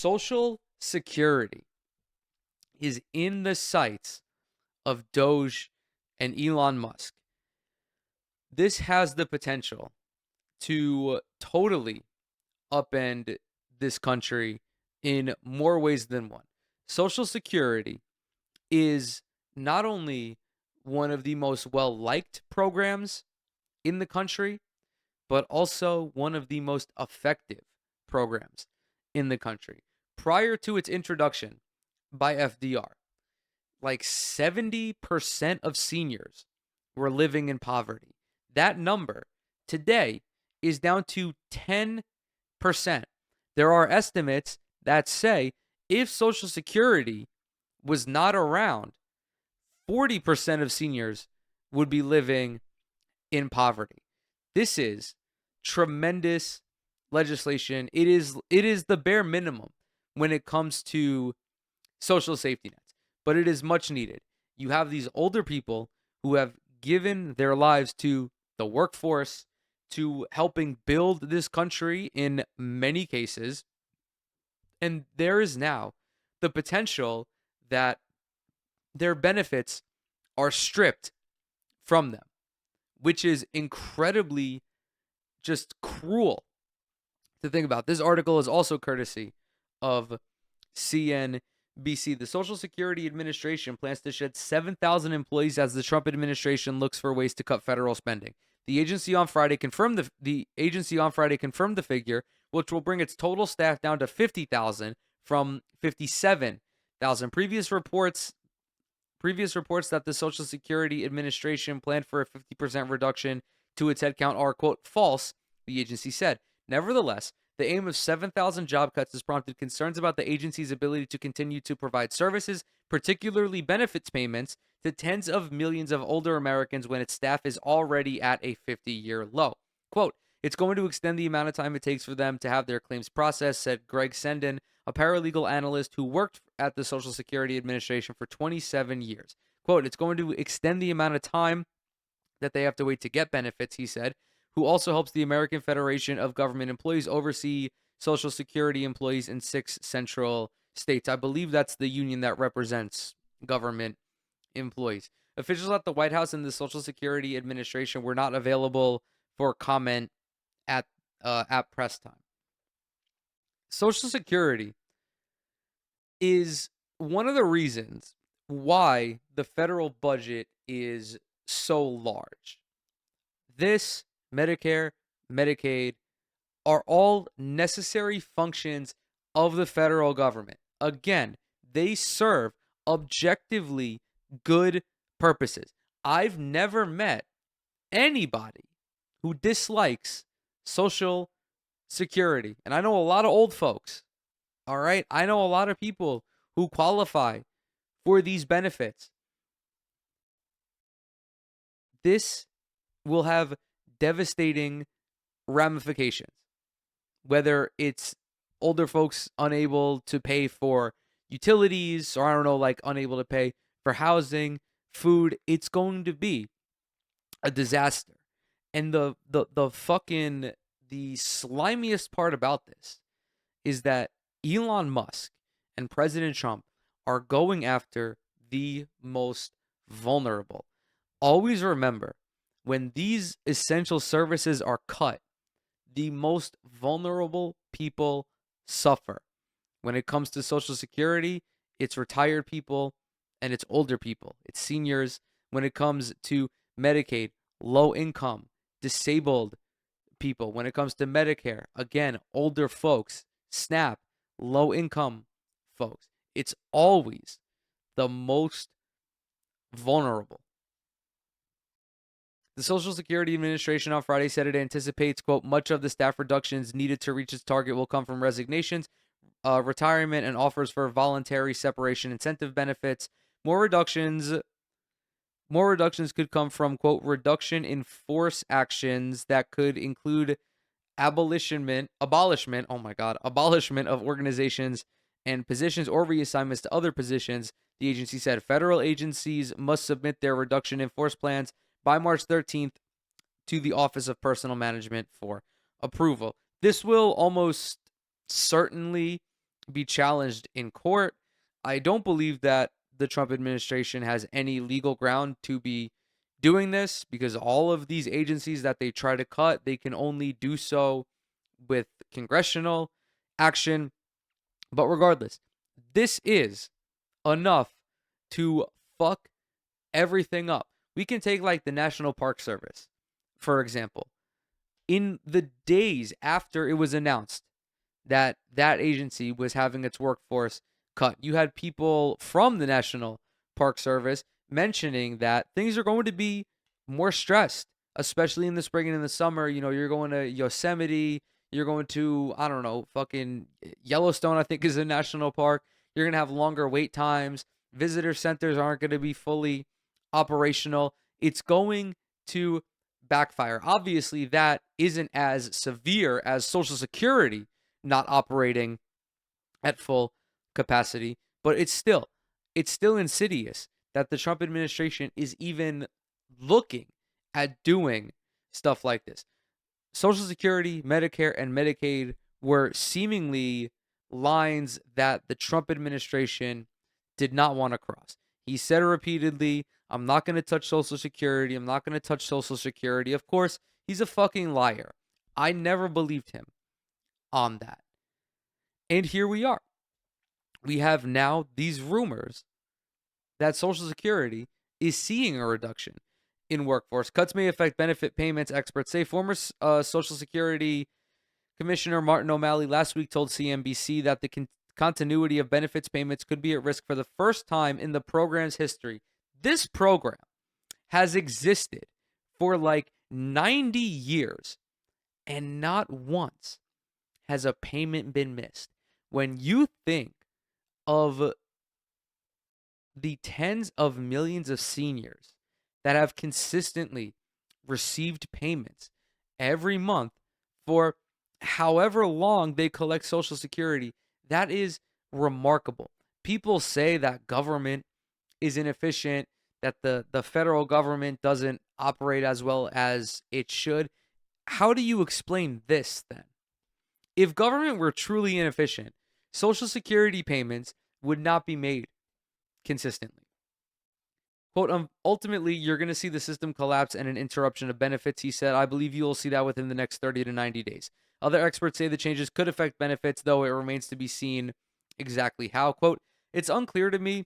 Social Security is in the sights of Doge and Elon Musk. This has the potential to totally upend this country in more ways than one. Social Security is not only one of the most well liked programs in the country, but also one of the most effective programs in the country. Prior to its introduction by FDR, like 70% of seniors were living in poverty. That number today is down to 10%. There are estimates that say if Social Security was not around, 40% of seniors would be living in poverty. This is tremendous legislation. It is the bare minimum when it comes to social safety nets, but it is much needed. You have these older people who have given their lives to the workforce, to helping build this country in many cases, and there is now the potential that their benefits are stripped from them, which is incredibly just cruel to think about. This article is also courtesy of CNBC. The Social Security Administration plans to shed 7,000 employees as the Trump administration looks for ways to cut federal spending. The agency on Friday confirmed the figure, which will bring its total staff down to 50,000 from 57,000. Previous reports that the Social Security Administration planned for a 50% reduction to its headcount are, quote, false, the agency said. Nevertheless, the aim of 7,000 job cuts has prompted concerns about the agency's ability to continue to provide services, particularly benefits payments, to tens of millions of older Americans when its staff is already at a 50-year low. Quote, it's going to extend the amount of time it takes for them to have their claims processed, said Greg Senden, a paralegal analyst who worked at the Social Security Administration for 27 years. Quote, it's going to extend the amount of time that they have to wait to get benefits, he said, who also helps the American Federation of Government Employees oversee Social Security employees in 6 central states. I believe that's the union that represents government employees. Officials at the White House and the Social Security Administration were not available for comment at press time. Social Security is one of the reasons why the federal budget is so large. This, Medicare, Medicaid, are all necessary functions of the federal government. Again, they serve objectively good purposes. I've never met anybody who dislikes Social Security. And I know a lot of old folks. All right. I know a lot of people who qualify for these benefits. This will have devastating ramifications, whether it's older folks unable to pay for utilities, or I don't know, like unable to pay for housing, food. It's going to be a disaster. And the slimiest part about this is that Elon Musk and President Trump are going after the most vulnerable. Always remember, when these essential services are cut, the most vulnerable people suffer. When it comes to Social Security, it's retired people and it's older people. It's seniors. When it comes to Medicaid, low income, disabled people. When it comes to Medicare, again, older folks. SNAP, low income folks. It's always the most vulnerable. The Social Security Administration on Friday said it anticipates, quote, much of the staff reductions needed to reach its target will come from resignations, retirement, and offers for voluntary separation incentive benefits. More reductions could come from, quote, reduction in force actions that could include abolishment of organizations and positions or reassignments to other positions. The agency said federal agencies must submit their reduction in force plans by March 13th to the Office of Personnel Management for approval. This will almost certainly be challenged in court. I don't believe that the Trump administration has any legal ground to be doing this, because all of these agencies that they try to cut, they can only do so with congressional action. But regardless, this is enough to fuck everything up. We can take like the National Park Service, for example. In the days after it was announced that that agency was having its workforce cut, you had people from the National Park Service mentioning that things are going to be more stressed, especially in the spring and in the summer. You know, you're going to Yosemite, you're going to, I don't know, fucking Yellowstone, I think is a national park. You're going to have longer wait times. Visitor centers aren't going to be fully operational. It's going to backfire. Obviously, that isn't as severe as Social Security not operating at full capacity, but it's still insidious that the Trump administration is even looking at doing stuff like this. Social Security, Medicare, and Medicaid were seemingly lines that the Trump administration did not want to cross. He said repeatedly, I'm not going to touch Social Security. I'm not going to touch Social Security. Of course, he's a fucking liar. I never believed him on that. And here we are. We have now these rumors that Social Security is seeing a reduction in workforce. Cuts may affect benefit payments, experts say. Former Social Security Commissioner Martin O'Malley last week told CNBC that the continuity of benefits payments could be at risk for the first time in the program's history. This program has existed for like 90 years, and not once has a payment been missed. When you think of the tens of millions of seniors that have consistently received payments every month for however long they collect Social Security, that is remarkable. People say that government is inefficient, that the federal government doesn't operate as well as it should. How do you explain this then? If government were truly inefficient, Social Security payments would not be made consistently. Quote, ultimately, you're going to see the system collapse and an interruption of benefits, he said. I believe you will see that within the next 30 to 90 days. Other experts say the changes could affect benefits, though it remains to be seen exactly how. Quote, it's unclear to me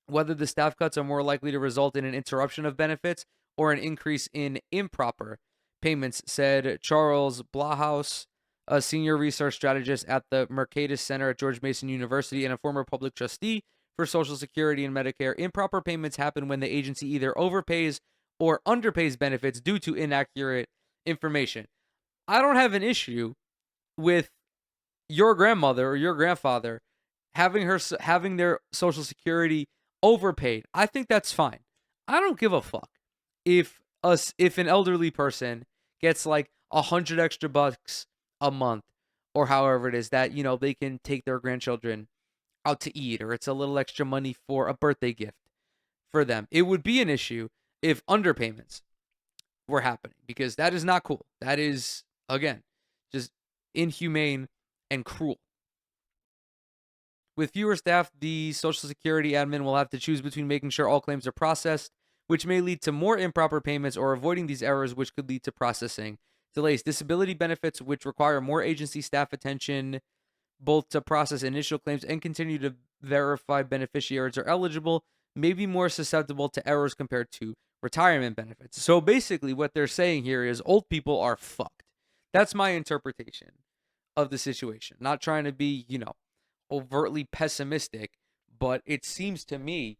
whether the staff cuts are more likely to result in an interruption of benefits or an increase in improper payments, said Charles Blahaus, a senior research strategist at the Mercatus Center at George Mason University and a former public trustee for Social Security and Medicare. Improper payments happen when the agency either overpays or underpays benefits due to inaccurate information. I don't have an issue with your grandmother or your grandfather having their Social Security overpaid. I think that's fine. I don't give a fuck if an elderly person gets like 100 extra bucks a month or however it is that, you know, they can take their grandchildren out to eat, or it's a little extra money for a birthday gift for them. It would be an issue if underpayments were happening, because that is not cool. That is, again, just inhumane and cruel. With fewer staff, the Social Security admin will have to choose between making sure all claims are processed, which may lead to more improper payments, or avoiding these errors, which could lead to processing delays. Disability benefits, which require more agency staff attention both to process initial claims and continue to verify beneficiaries are eligible, may be more susceptible to errors compared to retirement benefits. So basically, what they're saying here is old people are fucked. That's my interpretation of the situation. Not trying to be, overtly pessimistic, but it seems to me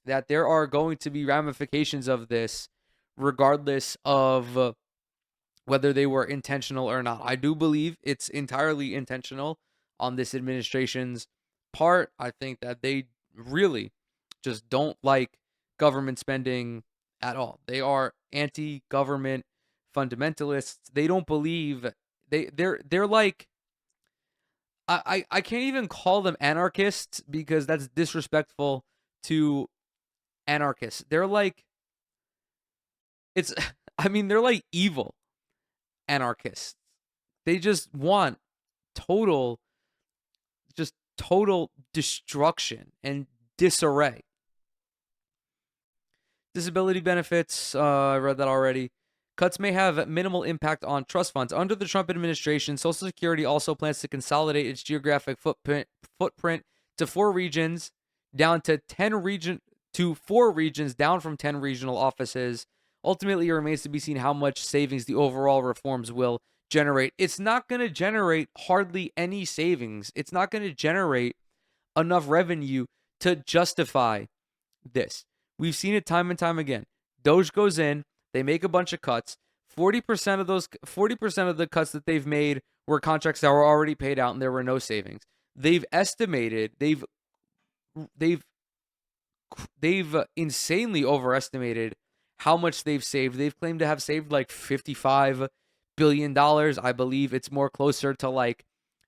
that there are going to be ramifications of this regardless of whether they were intentional or not. I do believe it's entirely intentional on this administration's part. I think that they really just don't like government spending at all. They are anti-government fundamentalists. They don't believe they're like, I can't even call them anarchists because that's disrespectful to anarchists. They're like, it's I mean, they're like evil anarchists. They just want total just total destruction and disarray. Disability benefits, I read that already. Cuts may have minimal impact on trust funds. Under the Trump administration, Social Security also plans to consolidate its geographic footprint to 4 regions, down to 4 regions, down from 10 regional offices. Ultimately, it remains to be seen how much savings the overall reforms will generate. It's not going to generate hardly any savings. It's not going to generate enough revenue to justify this. We've seen it time and time again. Doge goes in, they make a bunch of cuts. 40% of the cuts that they've made were contracts that were already paid out and there were no savings. They've estimated, they've insanely overestimated how much they've saved. They've claimed to have saved like $55 billion. I believe it's more closer to like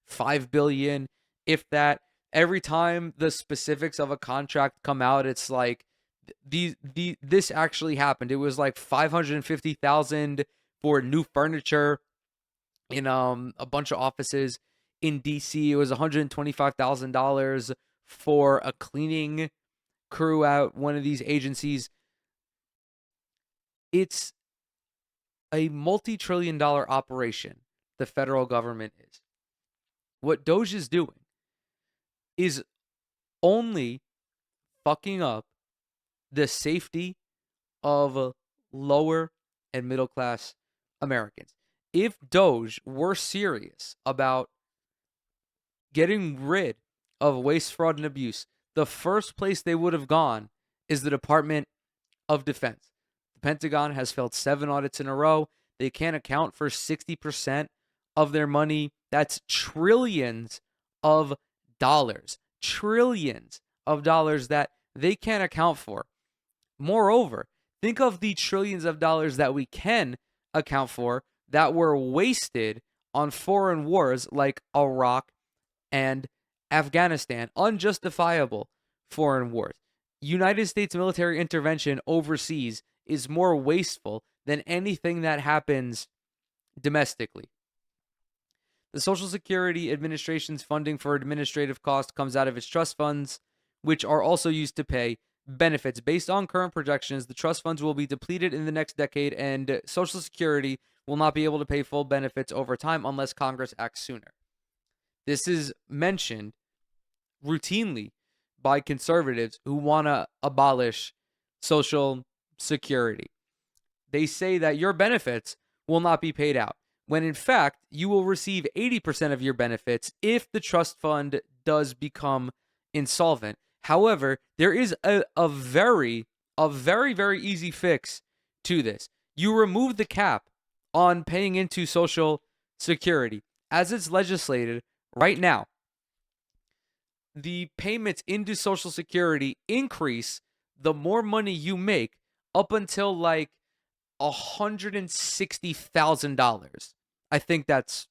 $5 billion, if that. Every time the specifics of a contract come out, it's like this actually happened. It was like $550,000 for new furniture in a bunch of offices in DC. It was $125,000 for a cleaning crew at one of these agencies. It's a multi-trillion-dollar operation the federal government is. What Doge is doing is only fucking up the safety of lower and middle class Americans. If Doge were serious about getting rid of waste, fraud, and abuse, the first place they would have gone is the Department of Defense. The Pentagon has failed 7 audits in a row. They can't account for 60% of their money. That's trillions of dollars. Trillions of dollars that they can't account for. Moreover, think of the trillions of dollars that we can account for that were wasted on foreign wars like Iraq and Afghanistan. Unjustifiable foreign wars. United States military intervention overseas is more wasteful than anything that happens domestically. The Social Security Administration's funding for administrative costs comes out of its trust funds, which are also used to pay benefits. Based on current projections, the trust funds will be depleted in the next decade, and Social Security will not be able to pay full benefits over time unless Congress acts sooner. This is mentioned routinely by conservatives who want to abolish Social Security. They say that your benefits will not be paid out, when in fact, you will receive 80% of your benefits if the trust fund does become insolvent. However, there is a very, very easy fix to this. You remove the cap on paying into Social Security. As it's legislated right now, the payments into Social Security increase the more money you make up until like $160,000. I think that's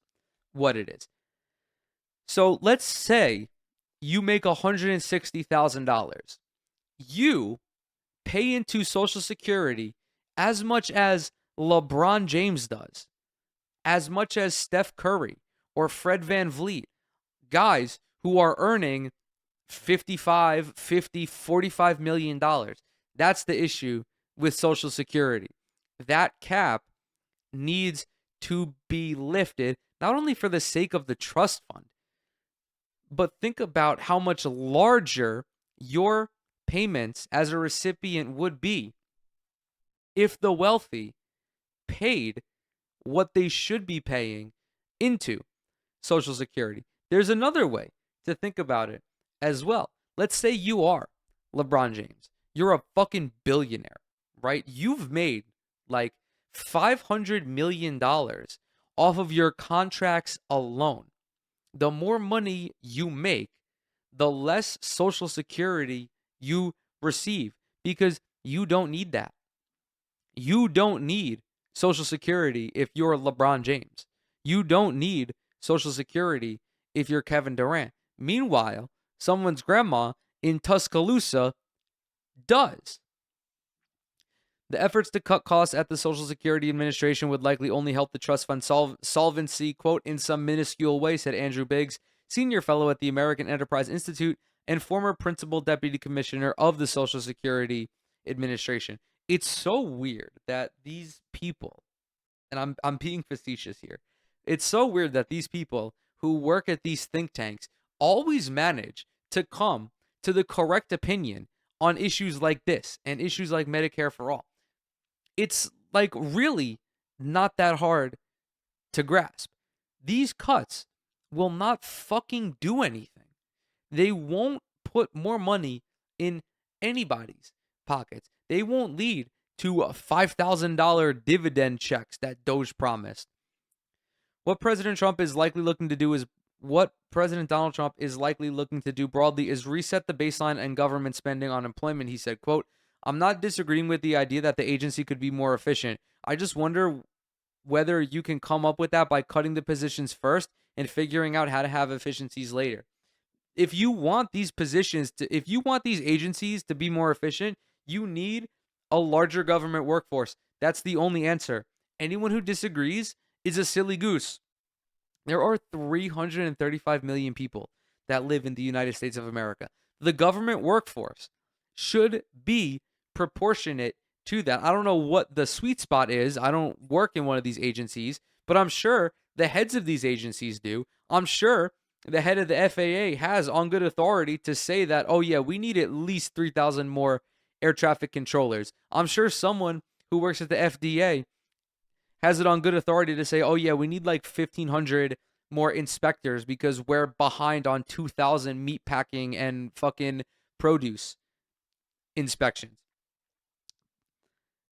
what it is. So let's say you make $160,000. You pay into Social Security as much as LeBron James does, as much as Steph Curry or Fred VanVleet, guys who are earning $55, $50, $45 million. That's the issue with Social Security. That cap needs to be lifted, not only for the sake of the trust fund, but think about how much larger your payments as a recipient would be if the wealthy paid what they should be paying into Social Security. There's another way to think about it as well. Let's say you are LeBron James. You're a fucking billionaire, right? You've made like $500 million off of your contracts alone. The more money you make, the less Social Security you receive, because you don't need that. You don't need Social Security if you're LeBron James. You don't need Social Security if you're Kevin Durant. Meanwhile, someone's grandma in Tuscaloosa does. The efforts to cut costs at the Social Security Administration would likely only help the trust fund solvency, quote, in some minuscule way, said Andrew Biggs, senior fellow at the American Enterprise Institute and former principal deputy commissioner of the Social Security Administration. It's so weird that these people, and I'm being facetious here. It's so weird that these people who work at these think tanks always manage to come to the correct opinion on issues like this and issues like Medicare for all. It's like really not that hard to grasp. These cuts will not fucking do anything. They won't put more money in anybody's pockets. They won't lead to $5,000 dividend checks that Doge promised. What President Donald Trump is likely looking to do broadly is reset the baseline and government spending on employment. He said, quote, "I'm not disagreeing with the idea that the agency could be more efficient. I just wonder whether you can come up with that by cutting the positions first and figuring out how to have efficiencies later." If you want these agencies to be more efficient, you need a larger government workforce. That's the only answer. Anyone who disagrees is a silly goose. There are 335 million people that live in the United States of America. The government workforce should be proportionate to that. I don't know what the sweet spot is. I don't work in one of these agencies, but I'm sure the heads of these agencies do. I'm sure the head of the FAA has on good authority to say that, oh yeah, we need at least 3,000 more air traffic controllers. I'm sure someone who works at the FDA has it on good authority to say, oh yeah, we need like 1,500 more inspectors because we're behind on 2,000 meat packing and fucking produce inspections.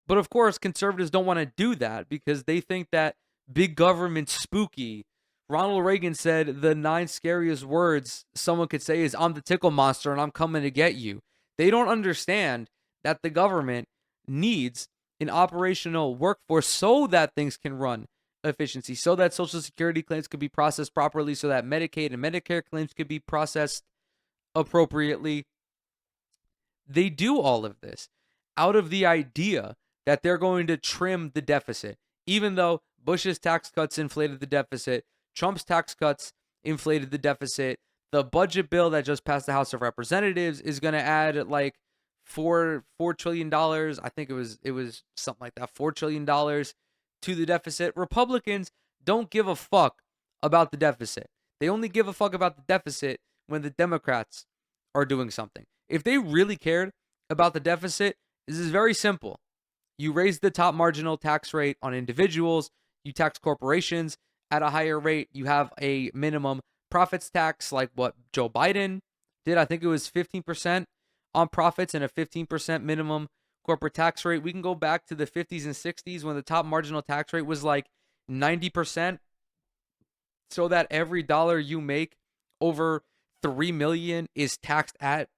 But of course, conservatives don't want to do that because they think that big government's spooky. Ronald Reagan said the 9 scariest words someone could say is, "I'm the tickle monster and I'm coming to get you." They don't understand that the government needs an operational workforce so that things can run efficiency, so that Social Security claims could be processed properly, so that Medicaid and Medicare claims could be processed appropriately. They do all of this out of the idea that they're going to trim the deficit, even though Bush's tax cuts inflated the deficit, Trump's tax cuts inflated the deficit. The budget bill that just passed the House of Representatives is going to add like $4 trillion. I think it was something like that, $4 trillion to the deficit. Republicans don't give a fuck about the deficit. They only give a fuck about the deficit when the Democrats are doing something. If they really cared about the deficit, this is very simple. You raise the top marginal tax rate on individuals, you tax corporations at a higher rate, you have a minimum profits tax like what Joe Biden did. I think it was 15% on profits and a 15% minimum corporate tax rate. We can go back to the 50s and 60s when the top marginal tax rate was like 90%, so that every dollar you make over 3 million is taxed at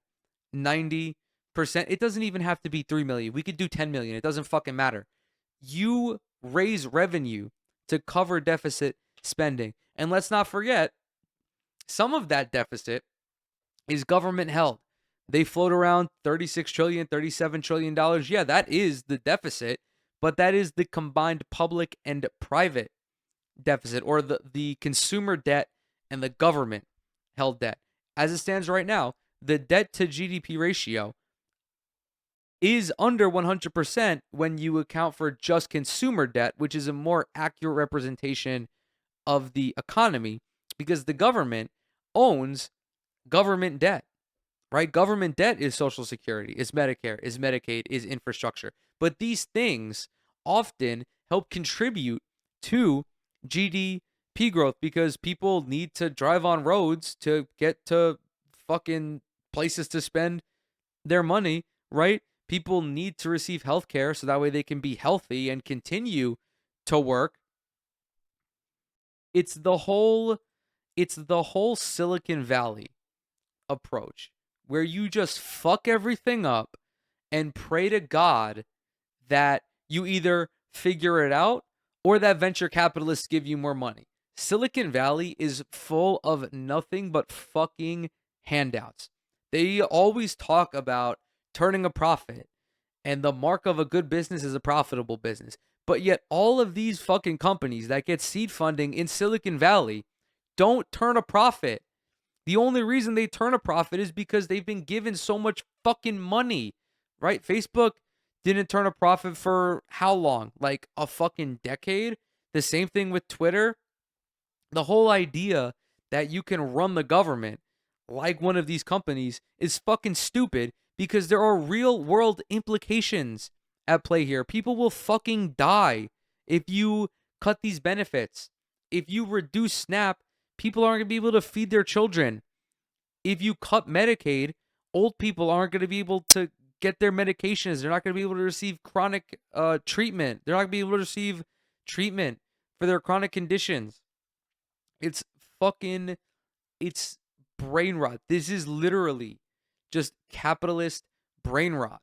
90%. It doesn't even have to be 3 million. We could do 10 million. It doesn't fucking matter. You raise revenue to cover deficit spending. And let's not forget, some of that deficit is government held. They float around $36 trillion, $37 trillion. Yeah, that is the deficit, but that is the combined public and private deficit, or the consumer debt and the government held debt. As it stands right now, the debt to GDP ratio is under 100% when you account for just consumer debt, which is a more accurate representation of the economy because the government owns government debt, right? Government debt is Social Security, is Medicare, is Medicaid, is infrastructure. But these things often help contribute to GDP growth because people need to drive on roads to get to fucking places to spend their money, right? People need to receive health care so that way they can be healthy and continue to work. It's the whole Silicon Valley approach where you just fuck everything up and pray to God that you either figure it out or that venture capitalists give you more money. Silicon Valley is full of nothing but fucking handouts. They always talk about turning a profit, and the mark of a good business is a profitable business. But yet all of these fucking companies that get seed funding in Silicon Valley don't turn a profit. The only reason they turn a profit is because they've been given so much fucking money, right? Facebook didn't turn a profit for how long? Like a fucking decade? The same thing with Twitter. The whole idea that you can run the government like one of these companies is fucking stupid because there are real world implications at play here. People will fucking die if you cut these benefits. If you reduce SNAP, people aren't going to be able to feed their children. If you cut Medicaid, old people aren't going to be able to get their medications. They're not going to be able to receive chronic treatment. They're not going to be able to receive treatment for their chronic conditions. It's fucking, it's brain rot. This is literally just capitalist brain rot.